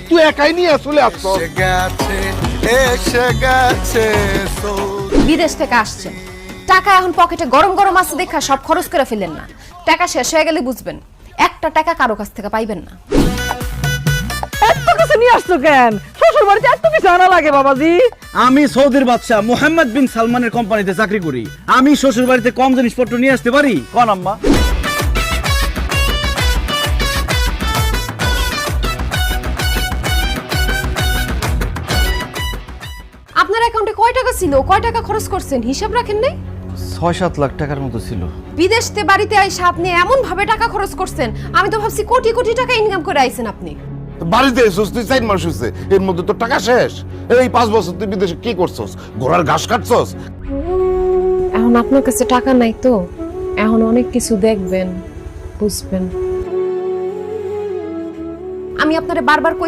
তুই একাই নিয়ে চলে আসছো। বিদেশ থেকে আসছেন, টাকা এখন পকেটে গরম গরম আছে দেখা সব খরচ করে ফেলেন না। টাকা শেষ হয়ে গেলে বুঝবেন একটা টাকা কারো কাছ থেকে পাইবেন না। এত কিছু নিয়ে আসছো কেন? শ্বশুর বাড়িতে এত কিছু আনা লাগে বাবাজি? আমি সৌদির বাদশা মোহাম্মদ বিন সালমানের কোম্পানিতে চাকরি করি। আমি শ্বশুর বাড়িতে কম জিনিসপত্র নিয়ে আসতে পারি? কোন আম্মা? আপনার অ্যাকাউন্টে কয় টাকা ছিল, কয় টাকা খরচ করছেন হিসাব রাখেন নাই? ৬-৭ লাখ টাকার মতো ছিল। বিদেশতে বাড়িতে আইসা আপনি এমন ভাবে টাকা খরচ করছেন, আমি তো ভাবছি কোটি কোটি টাকা ইনকাম করে আইছেন আপনি। বাড়িতে এসোস তুই 4 মাস হয়েছে, এর মধ্যে তো টাকা শেষ। এই 5 বছর তুই বিদেশে কি করছস? ঘোড়ার ঘাস কাটছস? এখন আপনার কাছে টাকা নাই তো, এখন অনেক কিছু দেখবেন, বুঝবেন। আমি আপনারে বারবার কইছি